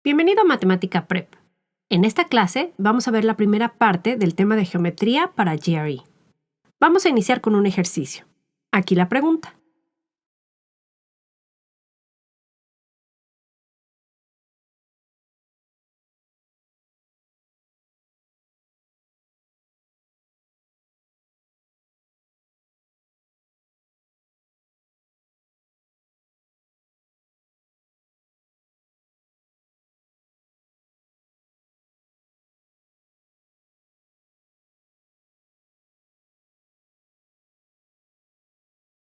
Bienvenido a Matemática Prep. En esta clase vamos a ver la primera parte del tema de geometría para GRE. Vamos a iniciar con un ejercicio. Aquí la pregunta.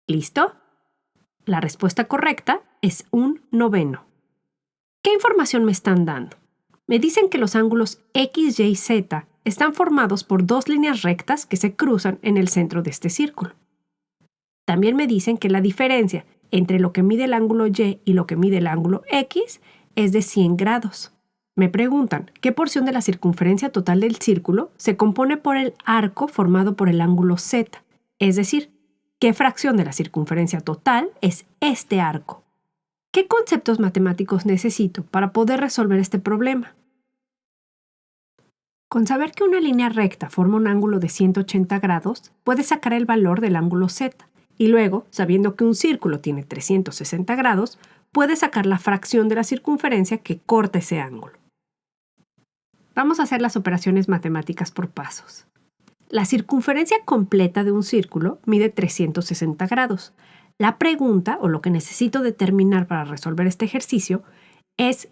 ¿Listo? La respuesta correcta es 1/9. ¿Qué información me están dando? Me dicen que los ángulos X, Y y Z están formados por dos líneas rectas que se cruzan en el centro de este círculo. También me dicen que la diferencia entre lo que mide el ángulo Y y lo que mide el ángulo X es de 100 grados. Me preguntan qué porción de la circunferencia total del círculo se compone por el arco formado por el ángulo Z, es decir, qué fracción de la circunferencia total es este arco. ¿Qué conceptos matemáticos necesito para poder resolver este problema? Con saber que una línea recta forma un ángulo de 180 grados, puedes sacar el valor del ángulo Z. Y luego, sabiendo que un círculo tiene 360 grados, puedes sacar la fracción de la circunferencia que corta ese ángulo. Vamos a hacer las operaciones matemáticas por pasos. La circunferencia completa de un círculo mide 360 grados. La pregunta, o lo que necesito determinar para resolver este ejercicio, es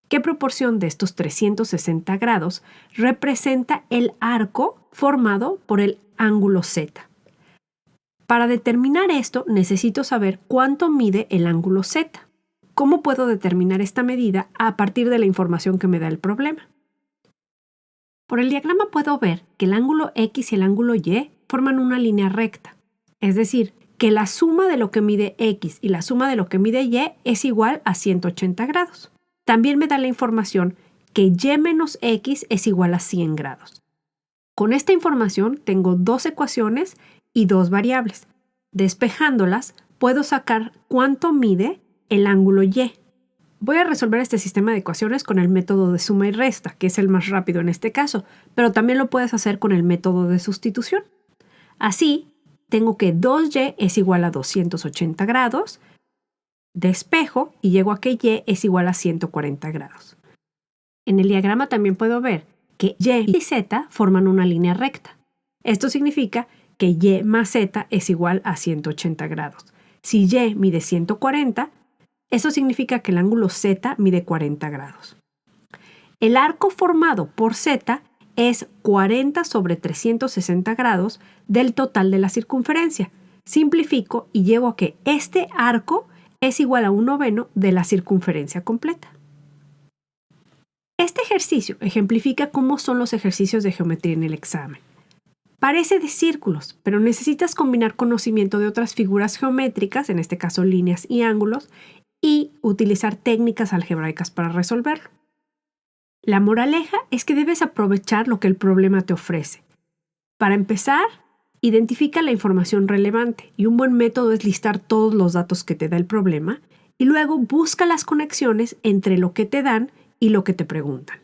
¿qué proporción de estos 360 grados representa el arco formado por el ángulo Z? Para determinar esto, necesito saber cuánto mide el ángulo Z. ¿Cómo puedo determinar esta medida a partir de la información que me da el problema? Por el diagrama puedo ver que el ángulo X y el ángulo Y forman una línea recta. Es decir, que la suma de lo que mide X y la suma de lo que mide Y es igual a 180 grados. También me da la información que Y menos X es igual a 100 grados. Con esta información tengo dos ecuaciones y dos variables. Despejándolas, puedo sacar cuánto mide el ángulo Y. Voy a resolver este sistema de ecuaciones con el método de suma y resta, que es el más rápido en este caso, pero también lo puedes hacer con el método de sustitución. Así, tengo que 2Y es igual a 280 grados, despejo y llego a que Y es igual a 140 grados. En el diagrama también puedo ver que Y y Z forman una línea recta. Esto significa que Y más Z es igual a 180 grados. Si Y mide 140, eso significa que el ángulo Z mide 40 grados. El arco formado por Z es 40 sobre 360 grados del total de la circunferencia. Simplifico y llego a que este arco es igual a 1/9 de la circunferencia completa. Este ejercicio ejemplifica cómo son los ejercicios de geometría en el examen. Parece de círculos, pero necesitas combinar conocimiento de otras figuras geométricas, en este caso líneas y ángulos, y utilizar técnicas algebraicas para resolverlo. La moraleja es que debes aprovechar lo que el problema te ofrece. Para empezar, identifica la información relevante y un buen método es listar todos los datos que te da el problema y luego busca las conexiones entre lo que te dan y lo que te preguntan.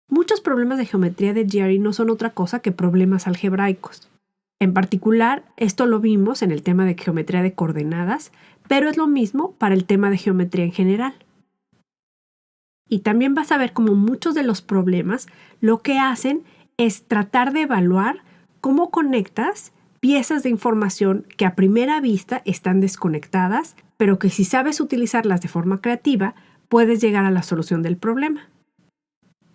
Muchos problemas de geometría de GRE no son otra cosa que problemas algebraicos. En particular, esto lo vimos en el tema de geometría de coordenadas, pero es lo mismo para el tema de geometría en general. Y también vas a ver cómo muchos de los problemas lo que hacen es tratar de evaluar cómo conectas piezas de información que a primera vista están desconectadas, pero que si sabes utilizarlas de forma creativa, puedes llegar a la solución del problema.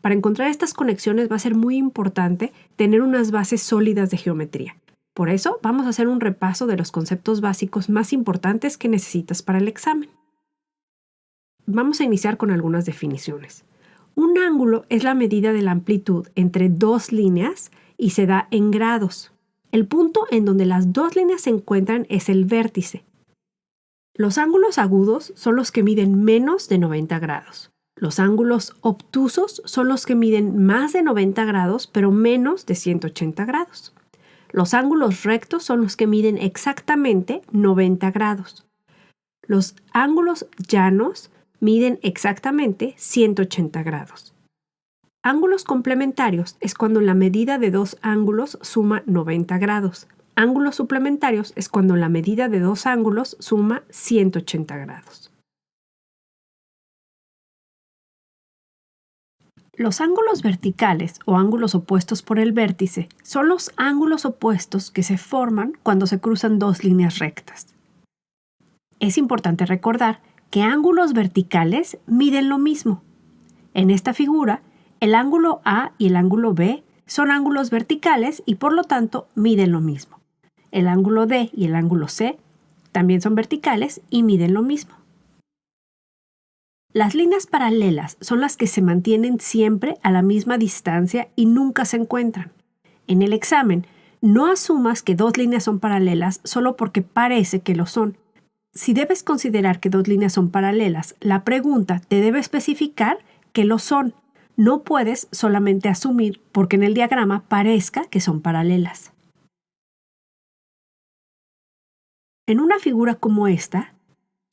Para encontrar estas conexiones va a ser muy importante tener unas bases sólidas de geometría. Por eso vamos a hacer un repaso de los conceptos básicos más importantes que necesitas para el examen. Vamos a iniciar con algunas definiciones. Un ángulo es la medida de la amplitud entre dos líneas y se da en grados. El punto en donde las dos líneas se encuentran es el vértice. Los ángulos agudos son los que miden menos de 90 grados. Los ángulos obtusos son los que miden más de 90 grados, pero menos de 180 grados. Los ángulos rectos son los que miden exactamente 90 grados. Los ángulos llanos Miden exactamente 180 grados. Ángulos complementarios es cuando la medida de dos ángulos suma 90 grados. Ángulos suplementarios es cuando la medida de dos ángulos suma 180 grados. Los ángulos verticales o ángulos opuestos por el vértice son los ángulos opuestos que se forman cuando se cruzan dos líneas rectas. Es importante recordar que ángulos verticales miden lo mismo. En esta figura, el ángulo A y el ángulo B son ángulos verticales y por lo tanto miden lo mismo. El ángulo D y el ángulo C también son verticales y miden lo mismo. Las líneas paralelas son las que se mantienen siempre a la misma distancia y nunca se encuentran. En el examen, no asumas que dos líneas son paralelas solo porque parece que lo son. Si debes considerar que dos líneas son paralelas, la pregunta te debe especificar que lo son. No puedes solamente asumir porque en el diagrama parezca que son paralelas. En una figura como esta,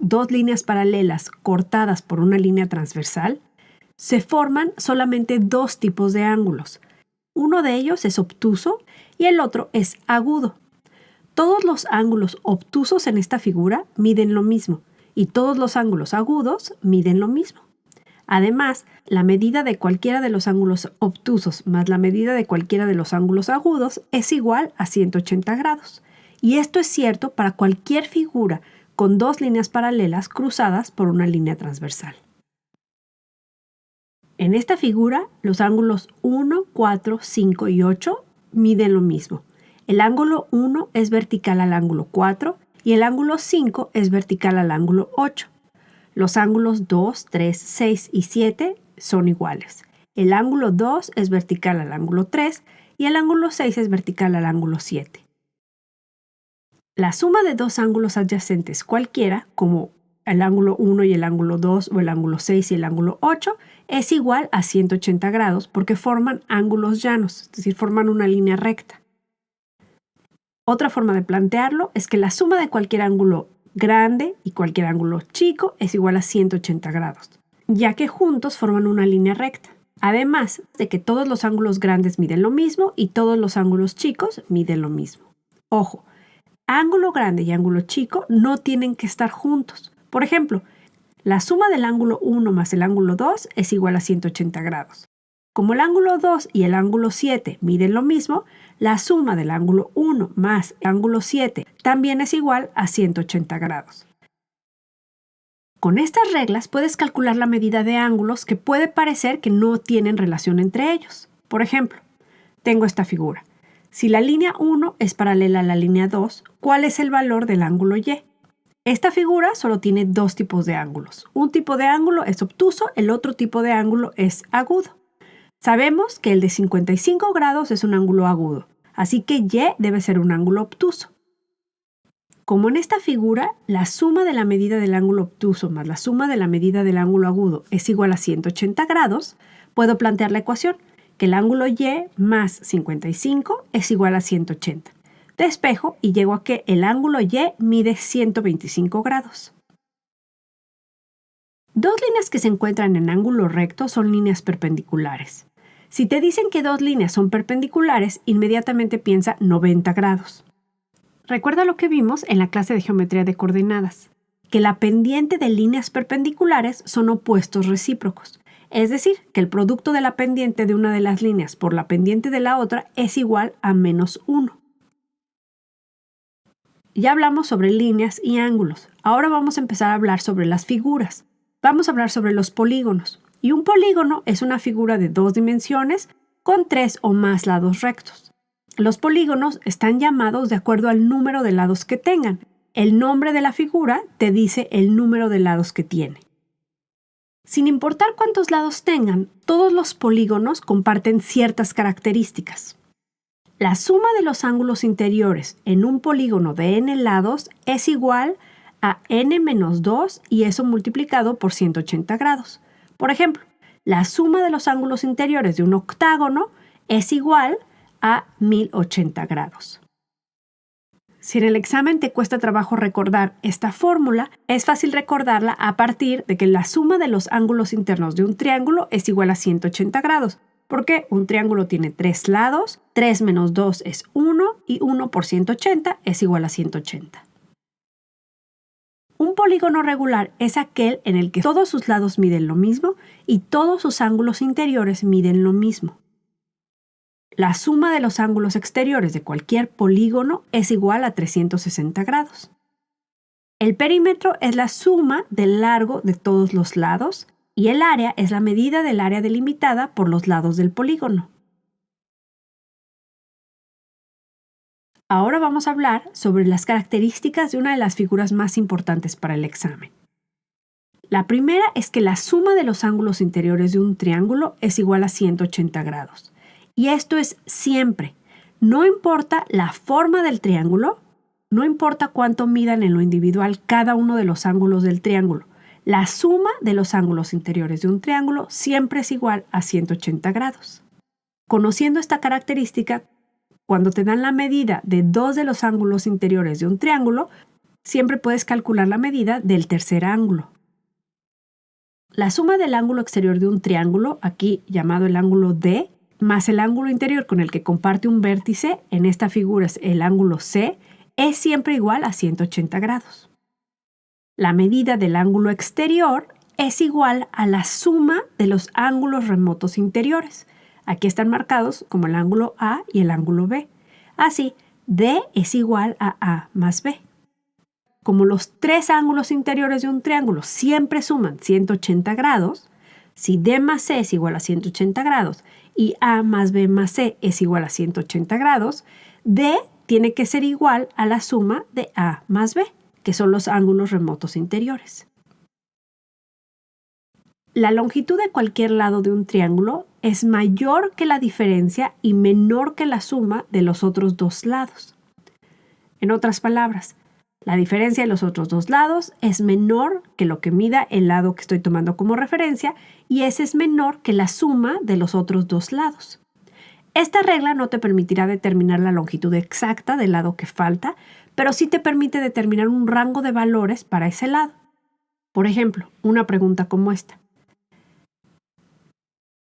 dos líneas paralelas cortadas por una línea transversal, se forman solamente dos tipos de ángulos. Uno de ellos es obtuso y el otro es agudo. Todos los ángulos obtusos en esta figura miden lo mismo y todos los ángulos agudos miden lo mismo. Además, la medida de cualquiera de los ángulos obtusos más la medida de cualquiera de los ángulos agudos es igual a 180 grados. Y esto es cierto para cualquier figura con dos líneas paralelas cruzadas por una línea transversal. En esta figura, los ángulos 1, 4, 5 y 8 miden lo mismo. El ángulo 1 es vertical al ángulo 4 y el ángulo 5 es vertical al ángulo 8. Los ángulos 2, 3, 6 y 7 son iguales. El ángulo 2 es vertical al ángulo 3 y el ángulo 6 es vertical al ángulo 7. La suma de dos ángulos adyacentes cualquiera, como el ángulo 1 y el ángulo 2 o el ángulo 6 y el ángulo 8, es igual a 180 grados porque forman ángulos llanos, es decir, forman una línea recta. Otra forma de plantearlo es que la suma de cualquier ángulo grande y cualquier ángulo chico es igual a 180 grados, ya que juntos forman una línea recta. Además de que todos los ángulos grandes miden lo mismo y todos los ángulos chicos miden lo mismo. Ojo, ángulo grande y ángulo chico no tienen que estar juntos. Por ejemplo, la suma del ángulo 1 más el ángulo 2 es igual a 180 grados. Como el ángulo 2 y el ángulo 7 miden lo mismo, la suma del ángulo 1 más el ángulo 7 también es igual a 180 grados. Con estas reglas puedes calcular la medida de ángulos que puede parecer que no tienen relación entre ellos. Por ejemplo, tengo esta figura. Si la línea 1 es paralela a la línea 2, ¿cuál es el valor del ángulo Y? Esta figura solo tiene dos tipos de ángulos. Un tipo de ángulo es obtuso, el otro tipo de ángulo es agudo. Sabemos que el de 55 grados es un ángulo agudo, así que Y debe ser un ángulo obtuso. Como en esta figura, la suma de la medida del ángulo obtuso más la suma de la medida del ángulo agudo es igual a 180 grados, puedo plantear la ecuación que el ángulo Y más 55 es igual a 180. Despejo y llego a que el ángulo Y mide 125 grados. Dos líneas que se encuentran en ángulo recto son líneas perpendiculares. Si te dicen que dos líneas son perpendiculares, inmediatamente piensa 90 grados. Recuerda lo que vimos en la clase de geometría de coordenadas, que la pendiente de líneas perpendiculares son opuestos recíprocos, es decir, que el producto de la pendiente de una de las líneas por la pendiente de la otra es igual a menos 1. Ya hablamos sobre líneas y ángulos, ahora vamos a empezar a hablar sobre las figuras. Vamos a hablar sobre los polígonos. Y un polígono es una figura de dos dimensiones con tres o más lados rectos. Los polígonos están llamados de acuerdo al número de lados que tengan. El nombre de la figura te dice el número de lados que tiene. Sin importar cuántos lados tengan, todos los polígonos comparten ciertas características. La suma de los ángulos interiores en un polígono de n lados es igual a n menos 2 y eso multiplicado por 180 grados. Por ejemplo, la suma de los ángulos interiores de un octágono es igual a 1080 grados. Si en el examen te cuesta trabajo recordar esta fórmula, es fácil recordarla a partir de que la suma de los ángulos internos de un triángulo es igual a 180 grados, porque un triángulo tiene 3 lados, 3 menos 2 es 1 y 1 por 180 es igual a 180. Un polígono regular es aquel en el que todos sus lados miden lo mismo y todos sus ángulos interiores miden lo mismo. La suma de los ángulos exteriores de cualquier polígono es igual a 360 grados. El perímetro es la suma del largo de todos los lados y el área es la medida del área delimitada por los lados del polígono. Ahora vamos a hablar sobre las características de una de las figuras más importantes para el examen. La primera es que la suma de los ángulos interiores de un triángulo es igual a 180 grados. Y esto es siempre. No importa la forma del triángulo, no importa cuánto midan en lo individual cada uno de los ángulos del triángulo. La suma de los ángulos interiores de un triángulo siempre es igual a 180 grados. Conociendo esta característica, cuando te dan la medida de dos de los ángulos interiores de un triángulo, siempre puedes calcular la medida del tercer ángulo. La suma del ángulo exterior de un triángulo, aquí llamado el ángulo D, más el ángulo interior con el que comparte un vértice, en esta figura es el ángulo C, es siempre igual a 180 grados. La medida del ángulo exterior es igual a la suma de los ángulos remotos interiores. Aquí están marcados como el ángulo A y el ángulo B. Así, D es igual a A más B. Como los tres ángulos interiores de un triángulo siempre suman 180 grados, si D más C es igual a 180 grados y A más B más C es igual a 180 grados, D tiene que ser igual a la suma de A más B, que son los ángulos remotos interiores. La longitud de cualquier lado de un triángulo es mayor que la diferencia y menor que la suma de los otros dos lados. En otras palabras, la diferencia de los otros dos lados es menor que lo que mida el lado que estoy tomando como referencia y ese es menor que la suma de los otros dos lados. Esta regla no te permitirá determinar la longitud exacta del lado que falta, pero sí te permite determinar un rango de valores para ese lado. Por ejemplo, una pregunta como esta.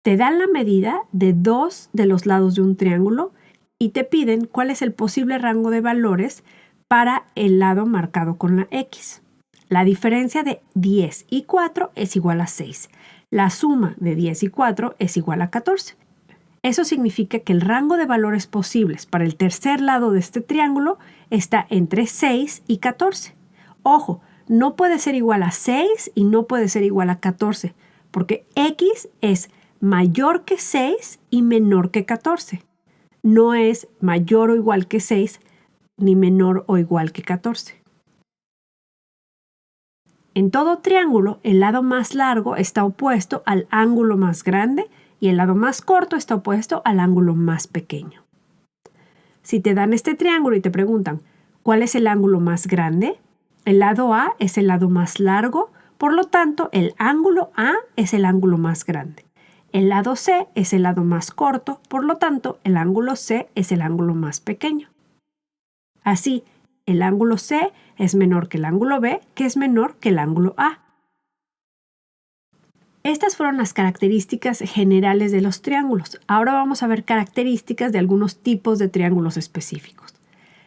Te dan la medida de dos de los lados de un triángulo y te piden cuál es el posible rango de valores para el lado marcado con la X. La diferencia de 10 y 4 es igual a 6. La suma de 10 y 4 es igual a 14. Eso significa que el rango de valores posibles para el tercer lado de este triángulo está entre 6 y 14. Ojo, no puede ser igual a 6 y no puede ser igual a 14, porque X es mayor que 6 y menor que 14. No es mayor o igual que 6 ni menor o igual que 14. En todo triángulo, el lado más largo está opuesto al ángulo más grande y el lado más corto está opuesto al ángulo más pequeño. Si te dan este triángulo y te preguntan ¿cuál es el ángulo más grande? El lado A es el lado más largo, por lo tanto, el ángulo A es el ángulo más grande. El lado C es el lado más corto, por lo tanto, el ángulo C es el ángulo más pequeño. Así, el ángulo C es menor que el ángulo B, que es menor que el ángulo A. Estas fueron las características generales de los triángulos. Ahora vamos a ver características de algunos tipos de triángulos específicos.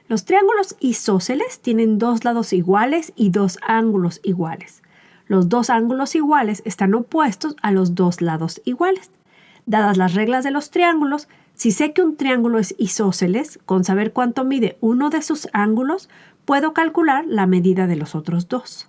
Los triángulos isósceles tienen dos lados iguales y dos ángulos iguales. Los dos ángulos iguales están opuestos a los dos lados iguales. Dadas las reglas de los triángulos, si sé que un triángulo es isósceles, con saber cuánto mide uno de sus ángulos, puedo calcular la medida de los otros dos.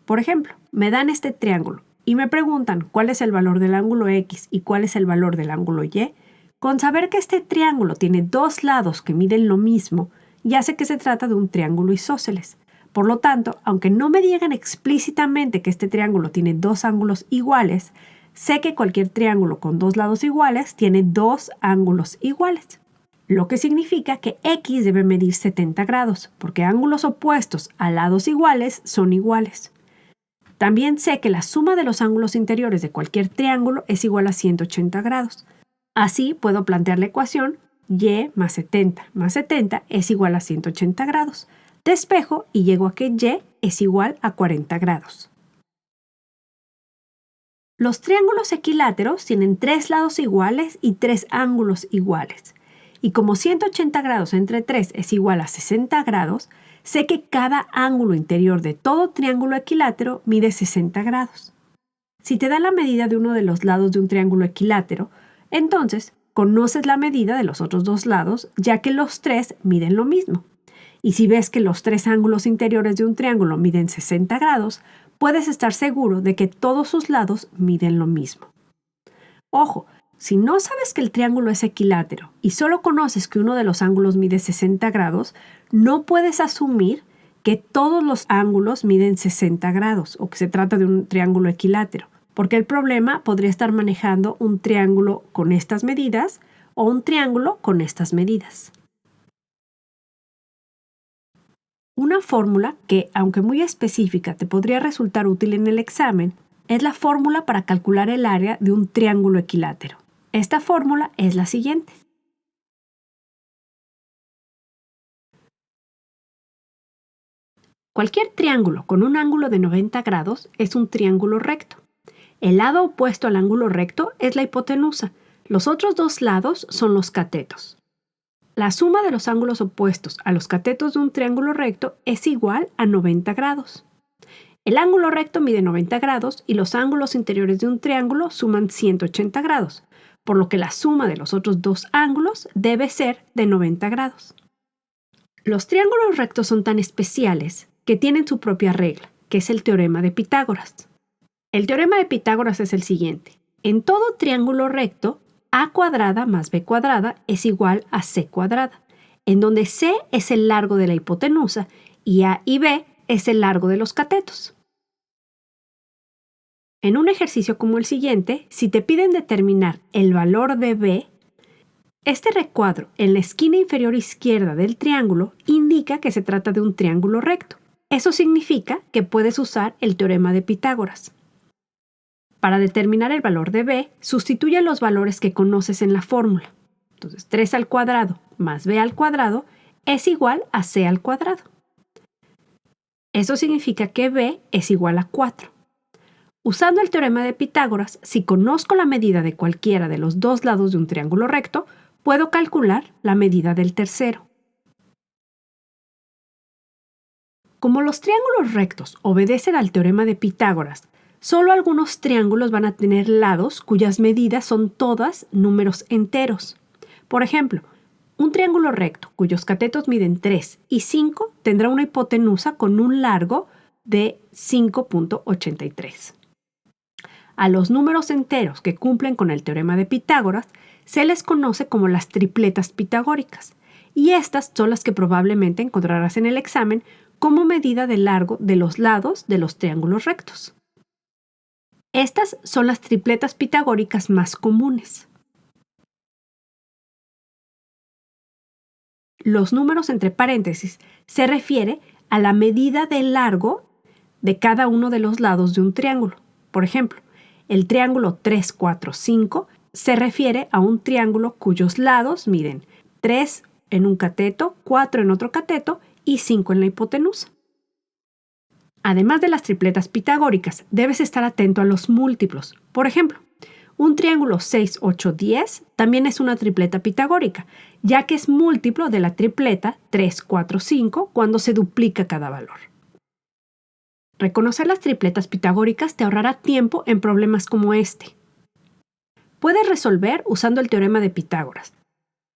Por ejemplo, me dan este triángulo y me preguntan cuál es el valor del ángulo X y cuál es el valor del ángulo Y. Con saber que este triángulo tiene dos lados que miden lo mismo, ya sé que se trata de un triángulo isósceles. Por lo tanto, aunque no me digan explícitamente que este triángulo tiene dos ángulos iguales, sé que cualquier triángulo con dos lados iguales tiene dos ángulos iguales. Lo que significa que X debe medir 70 grados, porque ángulos opuestos a lados iguales son iguales. También sé que la suma de los ángulos interiores de cualquier triángulo es igual a 180 grados. Así puedo plantear la ecuación y más 70 es igual a 180 grados. Despejo y llego a que y es igual a 40 grados. Los triángulos equiláteros tienen 3 lados iguales y 3 ángulos iguales. Y como 180 grados entre 3 es igual a 60 grados, sé que cada ángulo interior de todo triángulo equilátero mide 60 grados. Si te da la medida de uno de los lados de un triángulo equilátero, entonces conoces la medida de los otros dos lados, ya que los tres miden lo mismo. Y si ves que los tres ángulos interiores de un triángulo miden 60 grados, puedes estar seguro de que todos sus lados miden lo mismo. Ojo, si no sabes que el triángulo es equilátero y solo conoces que uno de los ángulos mide 60 grados, no puedes asumir que todos los ángulos miden 60 grados o que se trata de un triángulo equilátero, porque el problema podría estar manejando un triángulo con estas medidas o un triángulo con estas medidas. Una fórmula que, aunque muy específica, te podría resultar útil en el examen, es la fórmula para calcular el área de un triángulo equilátero. Esta fórmula es la siguiente. Cualquier triángulo con un ángulo de 90 grados es un triángulo recto. El lado opuesto al ángulo recto es la hipotenusa. Los otros dos lados son los catetos. La suma de los ángulos opuestos a los catetos de un triángulo recto es igual a 90 grados. El ángulo recto mide 90 grados y los ángulos interiores de un triángulo suman 180 grados, por lo que la suma de los otros dos ángulos debe ser de 90 grados. Los triángulos rectos son tan especiales que tienen su propia regla, que es el teorema de Pitágoras. El teorema de Pitágoras es el siguiente. En todo triángulo recto, a cuadrada más b cuadrada es igual a c cuadrada, en donde c es el largo de la hipotenusa y a y b es el largo de los catetos. En un ejercicio como el siguiente, si te piden determinar el valor de b, este recuadro en la esquina inferior izquierda del triángulo indica que se trata de un triángulo recto. Eso significa que puedes usar el teorema de Pitágoras. Para determinar el valor de b, sustituye los valores que conoces en la fórmula. Entonces, 3 al cuadrado más b al cuadrado es igual a c al cuadrado. Eso significa que b es igual a 4. Usando el teorema de Pitágoras, si conozco la medida de cualquiera de los dos lados de un triángulo recto, puedo calcular la medida del tercero. Como los triángulos rectos obedecen al teorema de Pitágoras, solo algunos triángulos van a tener lados cuyas medidas son todas números enteros. Por ejemplo, un triángulo recto cuyos catetos miden 3 y 5 tendrá una hipotenusa con un largo de 5.83. A los números enteros que cumplen con el teorema de Pitágoras se les conoce como las tripletas pitagóricas, y estas son las que probablemente encontrarás en el examen como medida de largo de los lados de los triángulos rectos. Estas son las tripletas pitagóricas más comunes. Los números entre paréntesis se refiere a la medida de largo de cada uno de los lados de un triángulo. Por ejemplo, el triángulo 3, 4, 5 se refiere a un triángulo cuyos lados miden 3 en un cateto, 4 en otro cateto y 5 en la hipotenusa. Además de las tripletas pitagóricas, debes estar atento a los múltiplos. Por ejemplo, un triángulo 6, 8, 10 también es una tripleta pitagórica, ya que es múltiplo de la tripleta 3, 4, 5 cuando se duplica cada valor. Reconocer las tripletas pitagóricas te ahorrará tiempo en problemas como este. Puedes resolver usando el teorema de Pitágoras.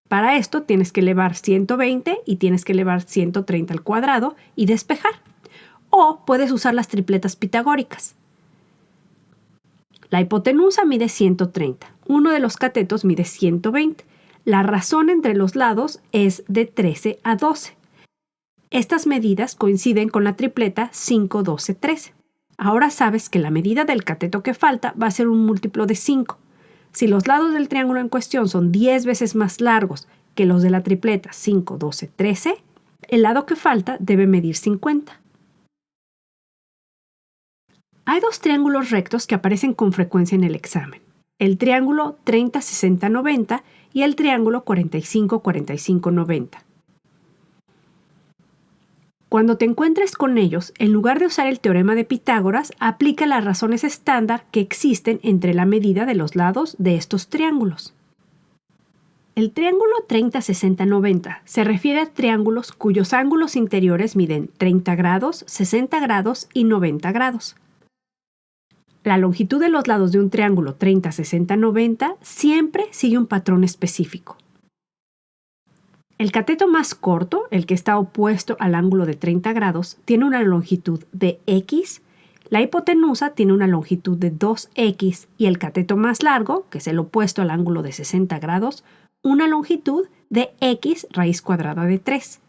Para esto tienes que elevar 120 y tienes que elevar 130 al cuadrado y despejar. O puedes usar las tripletas pitagóricas. La hipotenusa mide 130. Uno de los catetos mide 120. La razón entre los lados es de 13 a 12. Estas medidas coinciden con la tripleta 5, 12, 13. Ahora sabes que la medida del cateto que falta va a ser un múltiplo de 5. Si los lados del triángulo en cuestión son 10 veces más largos que los de la tripleta 5, 12, 13, el lado que falta debe medir 50. Hay dos triángulos rectos que aparecen con frecuencia en el examen. El triángulo 30, 60, 90 y el triángulo 45-45-90. Cuando te encuentres con ellos, en lugar de usar el teorema de Pitágoras, aplica las razones estándar que existen entre la medida de los lados de estos triángulos. El triángulo 30-60-90 se refiere a triángulos cuyos ángulos interiores miden 30 grados, 60 grados y 90 grados. La longitud de los lados de un triángulo 30-60-90 siempre sigue un patrón específico. El cateto más corto, el que está opuesto al ángulo de 30 grados, tiene una longitud de x, la hipotenusa tiene una longitud de 2x y el cateto más largo, que es el opuesto al ángulo de 60 grados, una longitud de x raíz cuadrada de 3.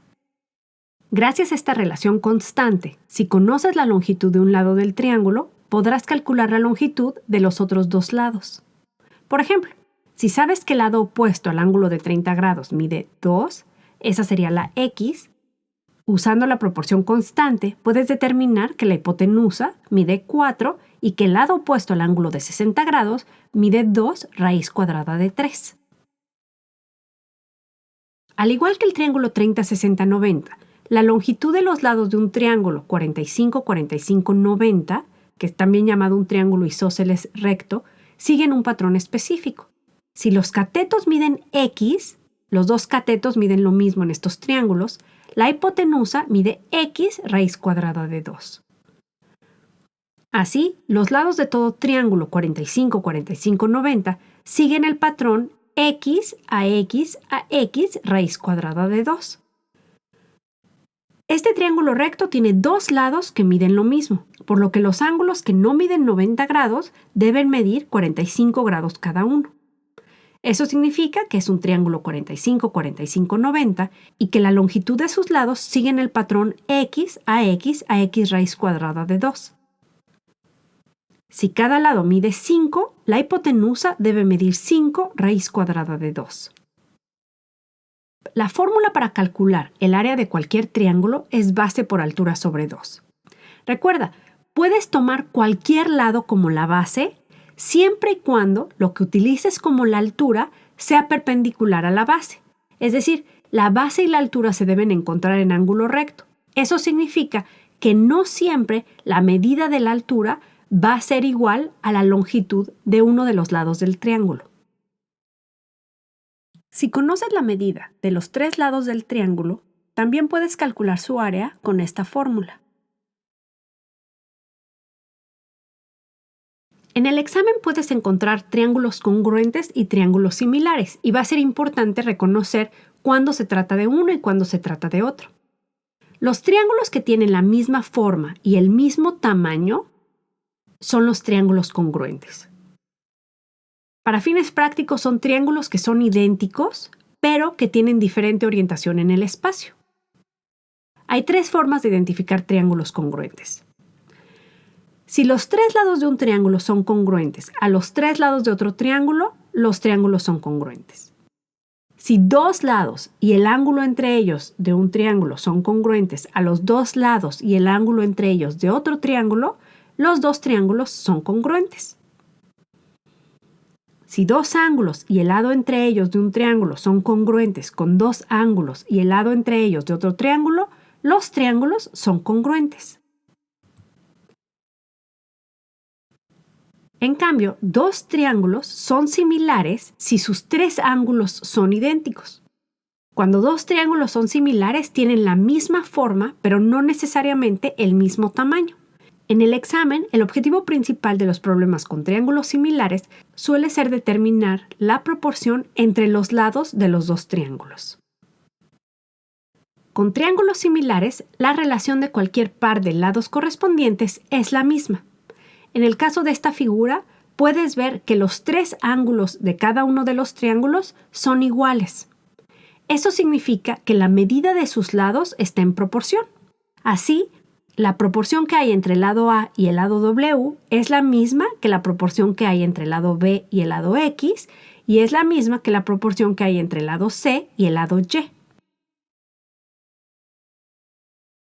Gracias a esta relación constante, si conoces la longitud de un lado del triángulo, podrás calcular la longitud de los otros dos lados. Por ejemplo, si sabes que el lado opuesto al ángulo de 30 grados mide 2, esa sería la x, usando la proporción constante puedes determinar que la hipotenusa mide 4 y que el lado opuesto al ángulo de 60 grados mide 2 raíz cuadrada de 3. Al igual que el triángulo 30-60-90, la longitud de los lados de un triángulo 45-45-90, que es también llamado un triángulo isósceles recto, siguen un patrón específico. Si los catetos miden x, los dos catetos miden lo mismo en estos triángulos, la hipotenusa mide x raíz cuadrada de 2. Así, los lados de todo triángulo 45-45-90 siguen el patrón x a x a x raíz cuadrada de 2. Este triángulo recto tiene dos lados que miden lo mismo, por lo que los ángulos que no miden 90 grados deben medir 45 grados cada uno. Eso significa que es un triángulo 45-45-90 y que la longitud de sus lados siguen el patrón x a x raíz cuadrada de 2. Si cada lado mide 5, la hipotenusa debe medir 5 raíz cuadrada de 2. La fórmula para calcular el área de cualquier triángulo es base por altura sobre 2. Recuerda, puedes tomar cualquier lado como la base siempre y cuando lo que utilices como la altura sea perpendicular a la base. Es decir, la base y la altura se deben encontrar en ángulo recto. Eso significa que no siempre la medida de la altura va a ser igual a la longitud de uno de los lados del triángulo. Si conoces la medida de los tres lados del triángulo, también puedes calcular su área con esta fórmula. En el examen puedes encontrar triángulos congruentes y triángulos similares y va a ser importante reconocer cuándo se trata de uno y cuándo se trata de otro. Los triángulos que tienen la misma forma y el mismo tamaño son los triángulos congruentes. Para fines prácticos son triángulos que son idénticos, pero que tienen diferente orientación en el espacio. Hay tres formas de identificar triángulos congruentes. Si los tres lados de un triángulo son congruentes a los tres lados de otro triángulo, los triángulos son congruentes. Si dos lados y el ángulo entre ellos de un triángulo son congruentes a los dos lados y el ángulo entre ellos de otro triángulo, los dos triángulos son congruentes. Si dos ángulos y el lado entre ellos de un triángulo son congruentes con dos ángulos y el lado entre ellos de otro triángulo, los triángulos son congruentes. En cambio, dos triángulos son similares si sus tres ángulos son idénticos. Cuando dos triángulos son similares, tienen la misma forma, pero no necesariamente el mismo tamaño. En el examen, el objetivo principal de los problemas con triángulos similares suele ser determinar la proporción entre los lados de los dos triángulos. Con triángulos similares, la relación de cualquier par de lados correspondientes es la misma. En el caso de esta figura, puedes ver que los tres ángulos de cada uno de los triángulos son iguales. Eso significa que la medida de sus lados está en proporción. Así, la proporción que hay entre el lado A y el lado W es la misma que la proporción que hay entre el lado B y el lado X, y es la misma que la proporción que hay entre el lado C y el lado Y.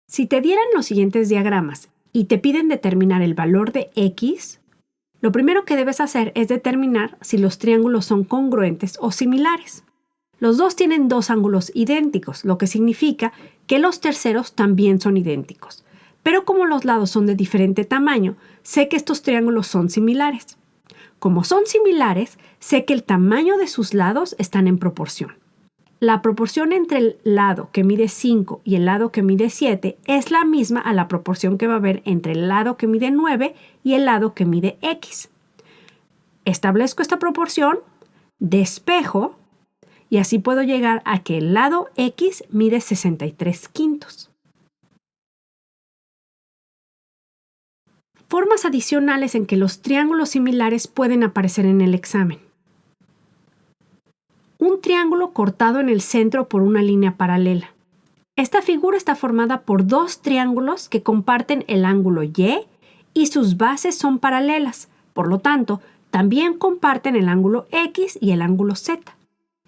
Si te dieran los siguientes diagramas y te piden determinar el valor de X, Lo primero que debes hacer es determinar si los triángulos son congruentes o similares. Los dos tienen dos ángulos idénticos, lo que significa que los terceros también son idénticos. Pero como los lados son de diferente tamaño, sé que estos triángulos son similares. Como son similares, sé que el tamaño de sus lados están en proporción. La proporción entre el lado que mide 5 y el lado que mide 7 es la misma a la proporción que va a haber entre el lado que mide 9 y el lado que mide x. Establezco esta proporción, despejo, y así puedo llegar a que el lado x mide 63/5. Formas adicionales en que los triángulos similares pueden aparecer en el examen. Un triángulo cortado en el centro por una línea paralela. Esta figura está formada por dos triángulos que comparten el ángulo y sus bases son paralelas. Por lo tanto, también comparten el ángulo X y el ángulo Z.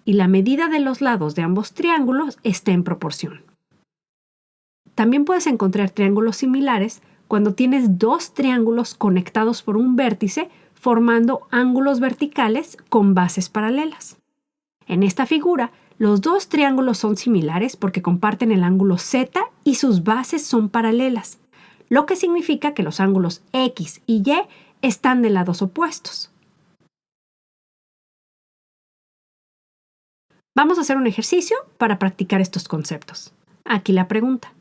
Y la medida de los lados de ambos triángulos está en proporción. También puedes encontrar triángulos similares cuando tienes dos triángulos conectados por un vértice formando ángulos verticales con bases paralelas. En esta figura, los dos triángulos son similares porque comparten el ángulo Z y sus bases son paralelas, lo que significa que los ángulos X y Y están de lados opuestos. Vamos a hacer un ejercicio para practicar estos conceptos. Aquí la pregunta.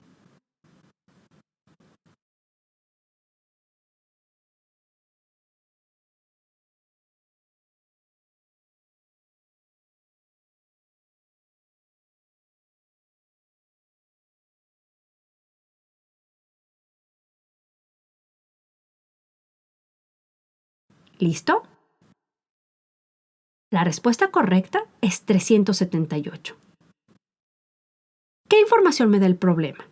¿Listo? La respuesta correcta es 378. ¿Qué información me da el problema?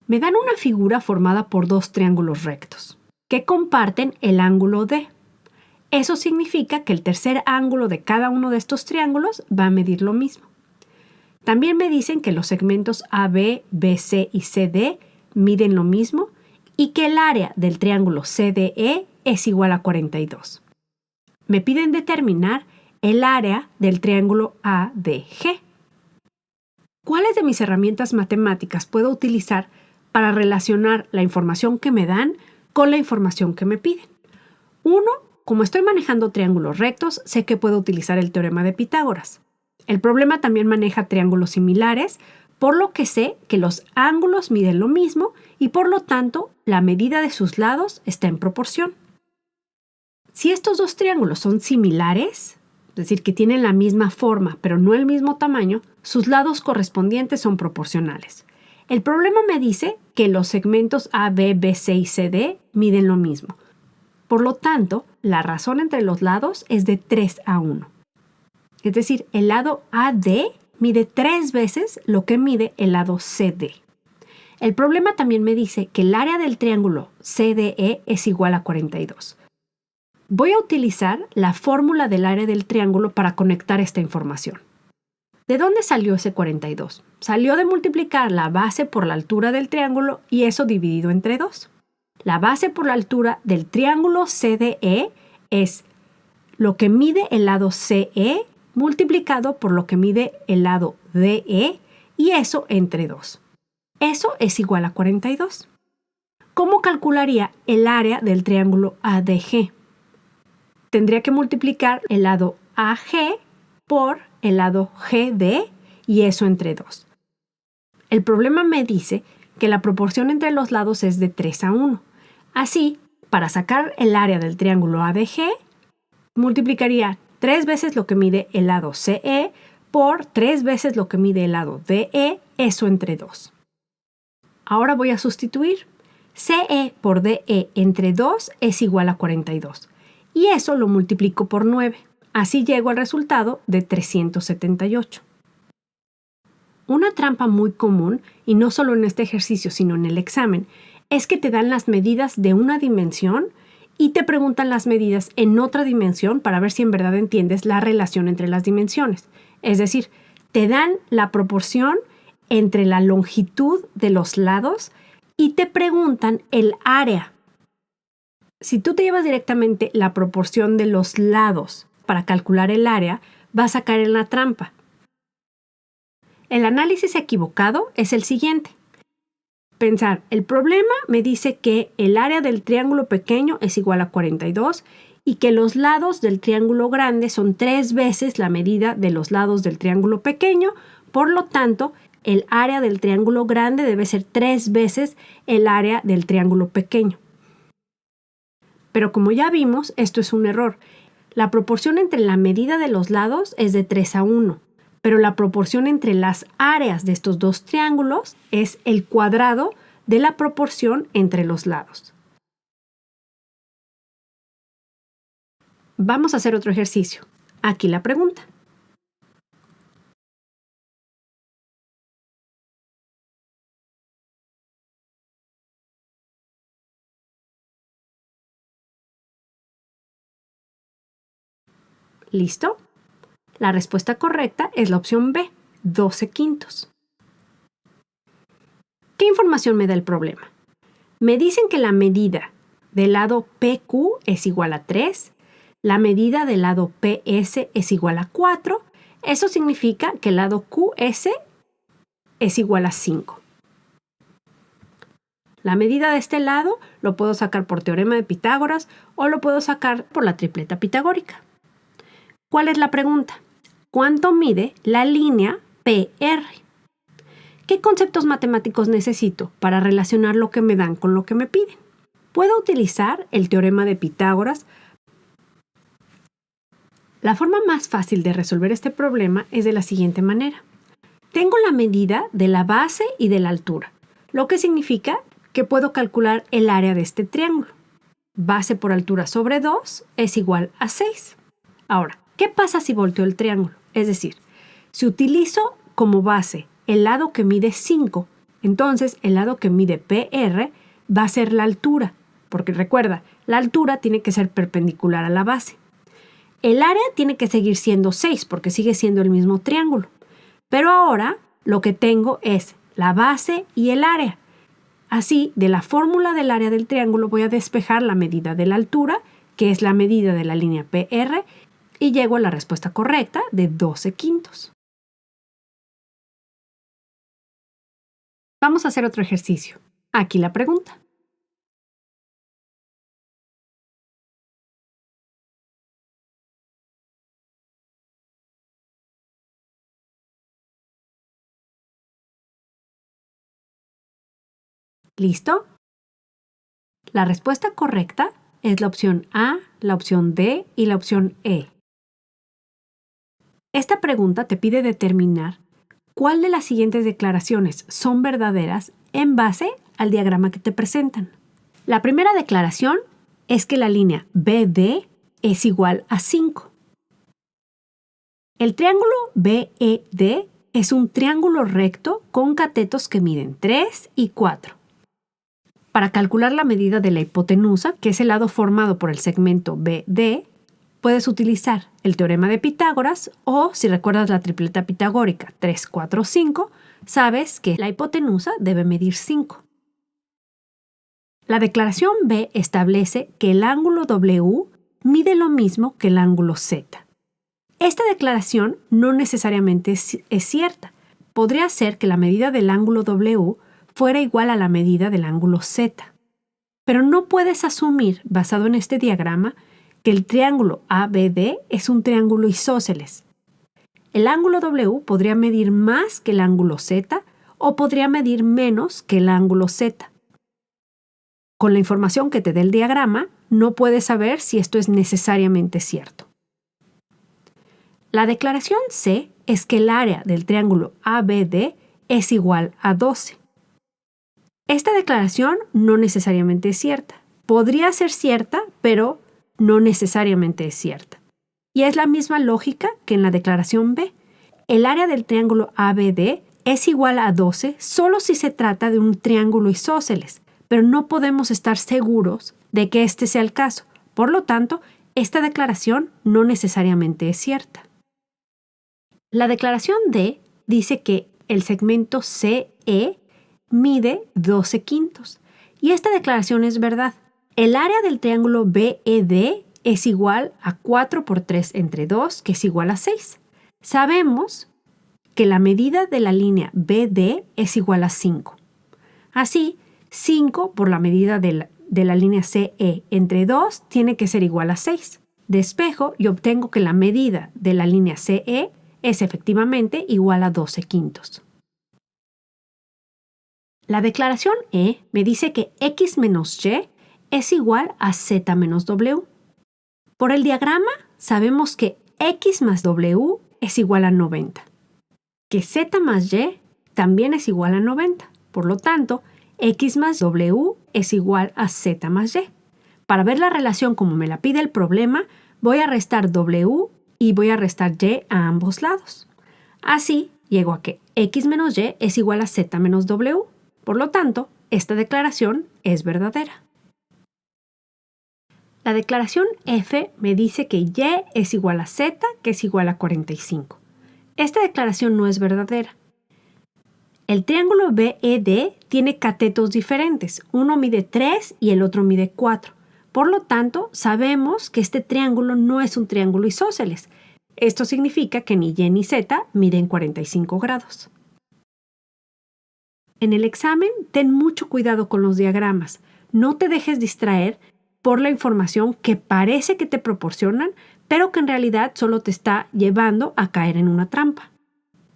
Me dan una figura formada por dos triángulos rectos que comparten el ángulo D. Eso significa que el tercer ángulo de cada uno de estos triángulos va a medir lo mismo. También me dicen que los segmentos AB, BC y CD miden lo mismo y que el área del triángulo CDE es igual a 42. Me piden determinar el área del triángulo ADG. ¿Cuáles de mis herramientas matemáticas puedo utilizar para relacionar la información que me dan con la información que me piden? Uno, como estoy manejando triángulos rectos, sé que puedo utilizar el teorema de Pitágoras. El problema también maneja triángulos similares, por lo que sé que los ángulos miden lo mismo y por lo tanto la medida de sus lados está en proporción. Si estos dos triángulos son similares, es decir, que tienen la misma forma pero no el mismo tamaño, sus lados correspondientes son proporcionales. El problema me dice que los segmentos AB, BC y CD miden lo mismo. Por lo tanto, la razón entre los lados es de 3:1. Es decir, el lado AD mide 3 veces lo que mide el lado CD. El problema también me dice que el área del triángulo CDE es igual a 42. Voy a utilizar la fórmula del área del triángulo para conectar esta información. ¿De dónde salió ese 42? Salió de multiplicar la base por la altura del triángulo y eso dividido entre 2. La base por la altura del triángulo CDE es lo que mide el lado CE multiplicado por lo que mide el lado DE y eso entre 2. Eso es igual a 42. ¿Cómo calcularía el área del triángulo ADG? Tendría que multiplicar el lado AG por el lado GD y eso entre 2. El problema me dice que la proporción entre los lados es de 3:1. Así, para sacar el área del triángulo ADG, multiplicaría 3 veces lo que mide el lado CE por 3 veces lo que mide el lado DE, eso entre 2. Ahora voy a sustituir. CE por DE entre 2 es igual a 42. Y eso lo multiplico por 9. Así llego al resultado de 378. Una trampa muy común, y no solo en este ejercicio sino en el examen, es que te dan las medidas de una dimensión y te preguntan las medidas en otra dimensión para ver si en verdad entiendes la relación entre las dimensiones. Es decir, te dan la proporción entre la longitud de los lados y te preguntan el área Si tú te llevas directamente la proporción de los lados para calcular el área, vas a caer en la trampa. El análisis equivocado es el siguiente. Pensar, el problema me dice que el área del triángulo pequeño es igual a 42 y que los lados del triángulo grande son 3 veces la medida de los lados del triángulo pequeño, por lo tanto, el área del triángulo grande debe ser 3 veces el área del triángulo pequeño. Pero como ya vimos, esto es un error. La proporción entre la medida de los lados es de 3:1, pero la proporción entre las áreas de estos dos triángulos es el cuadrado de la proporción entre los lados. Vamos a hacer otro ejercicio. Aquí la pregunta. ¿Listo? La respuesta correcta es la opción B, 12/5. ¿Qué información me da el problema? Me dicen que la medida del lado PQ es igual a 3, la medida del lado PS es igual a 4, eso significa que el lado QS es igual a 5. La medida de este lado lo puedo sacar por teorema de Pitágoras o lo puedo sacar por la tripleta pitagórica. ¿Cuál es la pregunta? ¿Cuánto mide la línea PR? ¿Qué conceptos matemáticos necesito para relacionar lo que me dan con lo que me piden? Puedo utilizar el teorema de Pitágoras. La forma más fácil de resolver este problema es de la siguiente manera. Tengo la medida de la base y de la altura, lo que significa que puedo calcular el área de este triángulo. Base por altura sobre 2 es igual a 6. Ahora, ¿qué pasa si volteo el triángulo? Es decir, si utilizo como base el lado que mide 5, entonces el lado que mide PR va a ser la altura, porque recuerda, la altura tiene que ser perpendicular a la base. El área tiene que seguir siendo 6 porque sigue siendo el mismo triángulo. Pero ahora lo que tengo es la base y el área. Así, de la fórmula del área del triángulo voy a despejar la medida de la altura, que es la medida de la línea PR, y llego a la respuesta correcta de 12/5. Vamos a hacer otro ejercicio. Aquí la pregunta. ¿Listo? La respuesta correcta es la opción A, la opción D y la opción E. Esta pregunta te pide determinar cuál de las siguientes declaraciones son verdaderas en base al diagrama que te presentan. La primera declaración es que la línea BD es igual a 5. El triángulo BED es un triángulo recto con catetos que miden 3 y 4. Para calcular la medida de la hipotenusa, que es el lado formado por el segmento BD, puedes utilizar el teorema de Pitágoras o, si recuerdas la tripleta pitagórica 3, 4, 5, sabes que la hipotenusa debe medir 5. La declaración B establece que el ángulo W mide lo mismo que el ángulo Z. Esta declaración no necesariamente es cierta. Podría ser que la medida del ángulo W fuera igual a la medida del ángulo Z. Pero no puedes asumir, basado en este diagrama, que el triángulo ABD es un triángulo isósceles. El ángulo W podría medir más que el ángulo Z o podría medir menos que el ángulo Z. Con la información que te dé el diagrama, no puedes saber si esto es necesariamente cierto. La declaración C es que el área del triángulo ABD es igual a 12. Esta declaración no necesariamente es cierta. Podría ser cierta, pero no necesariamente es cierta. Y es la misma lógica que en la declaración B. El área del triángulo ABD es igual a 12 solo si se trata de un triángulo isósceles, pero no podemos estar seguros de que este sea el caso. Por lo tanto, esta declaración no necesariamente es cierta. La declaración D dice que el segmento CE mide 12/5. Y esta declaración es verdad. El área del triángulo BED es igual a 4 por 3 entre 2, que es igual a 6. Sabemos que la medida de la línea BD es igual a 5. Así, 5 por la medida de la línea CE entre 2 tiene que ser igual a 6. Despejo y obtengo que la medida de la línea CE es efectivamente igual a 12 quintos. La declaración E me dice que X menos Y es igual a Z menos W. Por el diagrama sabemos que X más W es igual a 90, que Z más Y también es igual a 90. Por lo tanto, X más W es igual a Z más Y. Para ver la relación como me la pide el problema, voy a restar W y voy a restar Y a ambos lados. Así, llego a que X menos Y es igual a Z menos W. Por lo tanto, esta declaración es verdadera. La declaración F me dice que Y es igual a Z, que es igual a 45. Esta declaración no es verdadera. El triángulo BED tiene catetos diferentes. Uno mide 3 y el otro mide 4. Por lo tanto, sabemos que este triángulo no es un triángulo isósceles. Esto significa que ni Y ni Z miden 45 grados. En el examen, ten mucho cuidado con los diagramas. No te dejes distraer por la información que parece que te proporcionan, pero que en realidad solo te está llevando a caer en una trampa.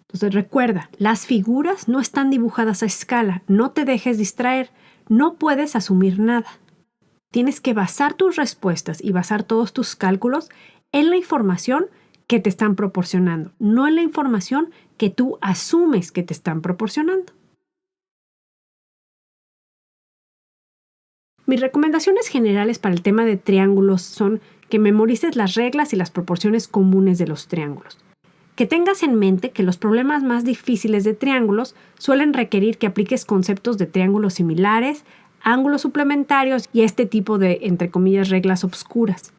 Entonces recuerda, las figuras no están dibujadas a escala. No te dejes distraer. No puedes asumir nada. Tienes que basar tus respuestas y basar todos tus cálculos en la información que te están proporcionando, no en la información que tú asumes que te están proporcionando. Mis recomendaciones generales para el tema de triángulos son que memorices las reglas y las proporciones comunes de los triángulos. Que tengas en mente que los problemas más difíciles de triángulos suelen requerir que apliques conceptos de triángulos similares, ángulos suplementarios y este tipo de, entre comillas, reglas obscuras.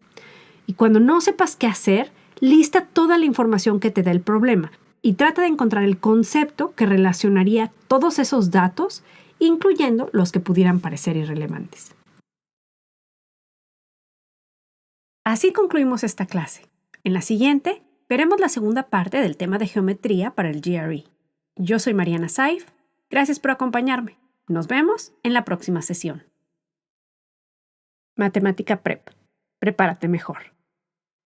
Y cuando no sepas qué hacer, lista toda la información que te da el problema y trata de encontrar el concepto que relacionaría todos esos datos, incluyendo los que pudieran parecer irrelevantes. Así concluimos esta clase. En la siguiente, veremos la segunda parte del tema de geometría para el GRE. Yo soy Mariana Saif. Gracias por acompañarme. Nos vemos en la próxima sesión. Matemática Prep. Prepárate mejor.